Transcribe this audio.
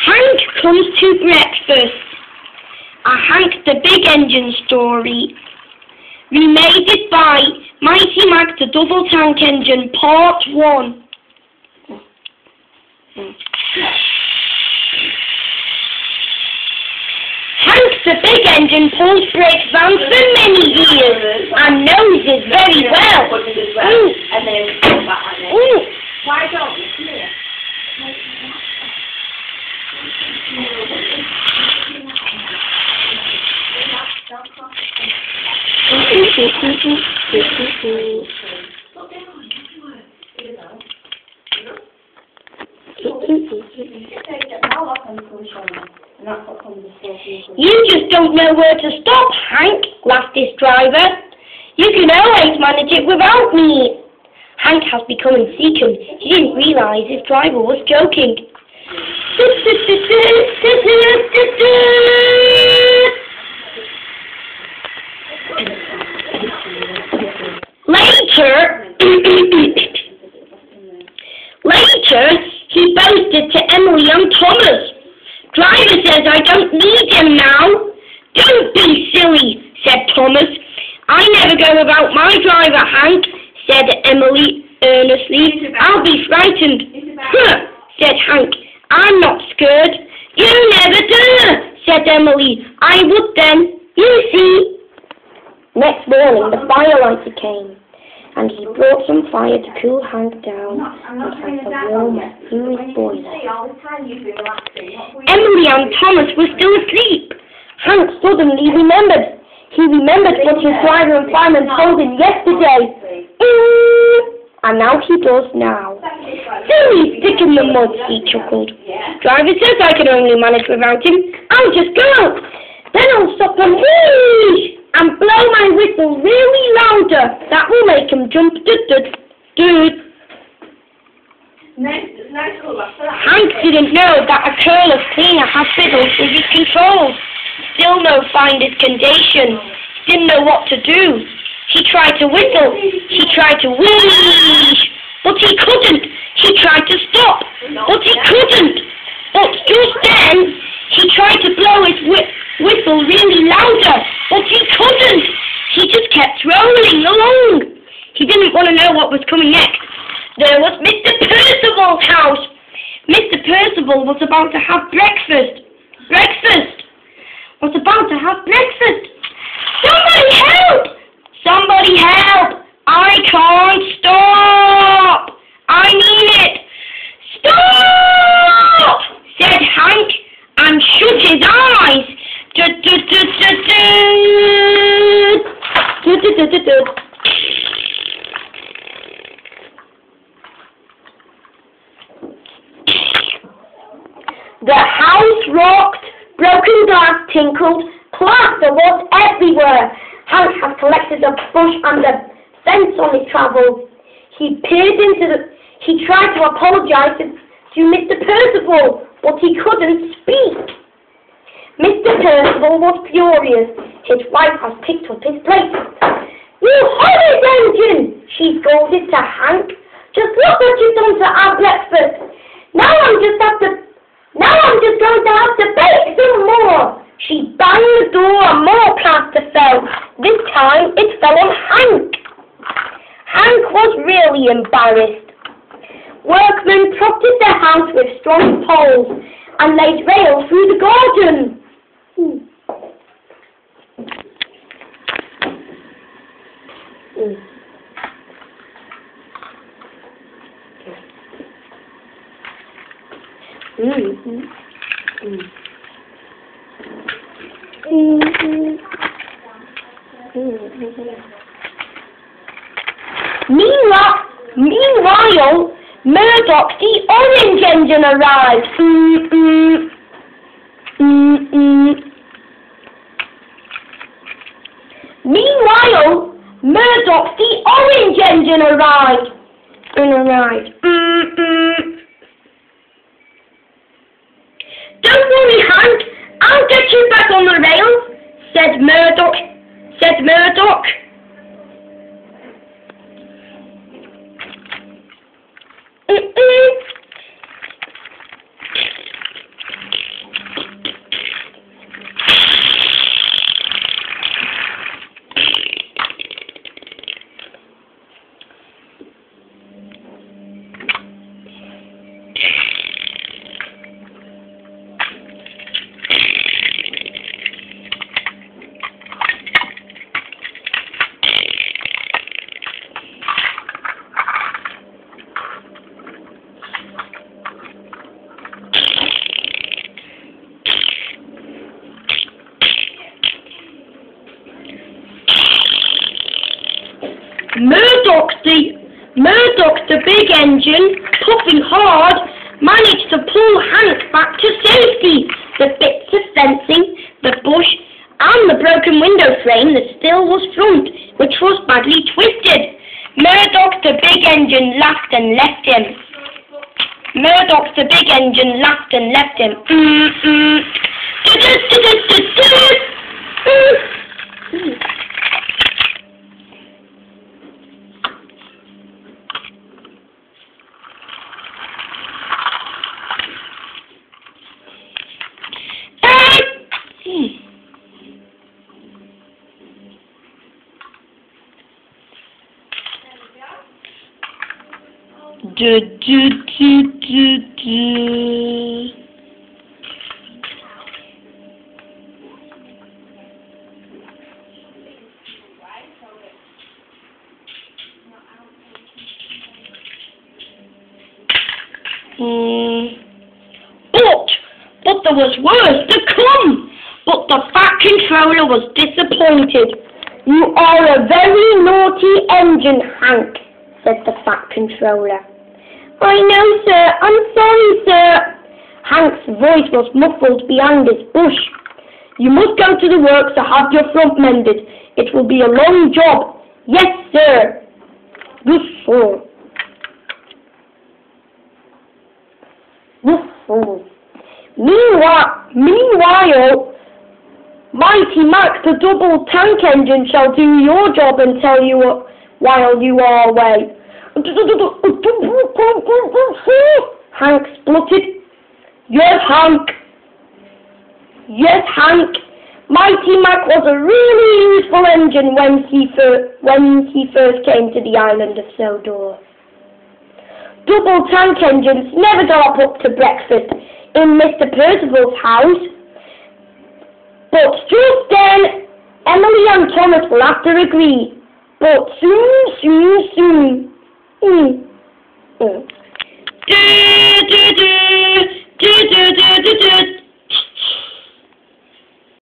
Hank comes to breakfast. A Hank the Big Engine story. Remade it by Mighty Mac the Double Tank Engine, Part 1. Hank the Big Engine pulls brakes vans for many years and knows it very well. Why don't you? Come here. You just don't know where to stop, Hank, laughed his driver. You can always manage it without me. Hank has become second. He didn't realise his driver was joking. Later, he boasted to Emily and Thomas. Driver says I don't need him now. Don't be silly, said Thomas. I never go without my driver, Hank, said Emily earnestly. I'll be frightened. Huh, said Hank. I'm not scared. You never do, said Emily. I would then. You see. Next morning the firelighter came, and he brought some fire to cool Hank down and have a warm, humid boiler. Emily and Thomas were still asleep. Hank suddenly remembered. He remembered what his driver and fireman told him yesterday. And now he does now. Silly stick in the mud, he chuckled. Driver says I can only manage without him. I'll just go out. Then I'll stop and whoosh and blow my whistle really louder. That will make him jump. Hank didn't know that a careless cleaner has fiddles with his controls. Still no finders condition. Didn't know what to do. He tried to whistle. He tried to whoosh, but he couldn't. He tried to stop, but he couldn't. But just then, he tried to blow his whistle really louder, but he couldn't. He just kept rolling along. He didn't want to know what was coming next. There was Mr. Percival's house. Mr. Percival was about to have breakfast. Was about to have breakfast. Somebody help! Somebody help! I can't stop! I need it! Stop! Said Hank and shut his eyes. The house rocked, broken glass tinkled, plaster was everywhere. Hank had collected a bush and a fence on his travels. He tried to apologise to Mr. Percival, but he couldn't speak. Mr. Percival was furious. His wife has picked up his plate. You horrid engine! She scolded to Hank. Just look what you've done to our breakfast. Now I'm just going to have to bake some more. She banged the door and more plaster fell. This time it fell on Hank. Hank was really embarrassed. Workmen propped the house with strong poles and laid rails through the garden. Meanwhile, Murdoch the Orange Engine arrived. Meanwhile, Murdoch the Orange Engine arrived. Don't worry, Hank. I'll get you back on the rails. said Murdoch. Said Murdoch. Murdoch, the big engine, puffing hard, managed to pull Hank back to safety. The bits of fencing, the bush, and the broken window frame that still was front, which was badly twisted. Murdoch, the big engine, laughed and left him. Murdoch, the big engine, laughed and left him. But there was worse to come. But the Fat Controller was disappointed. "You are a very naughty engine, Hank," said the Fat Controller. "I know, sir. I'm sorry, sir." Hank's voice was muffled behind his bush. "You must go to the works to have your front mended. It will be a long job." "Yes, sir." "Yes, sir." "Yes, sir." Meanwhile, Mighty Mac, the double tank engine, shall do your job and tell you while you are away. Hank spluttered. Yes, Hank. Yes, Hank. Mighty Mac was a really useful engine when he first came to the island of Sodor. Double tank engines never got up to breakfast in Mr. Percival's house. But just then, Emily and Thomas will have to agree. But soon.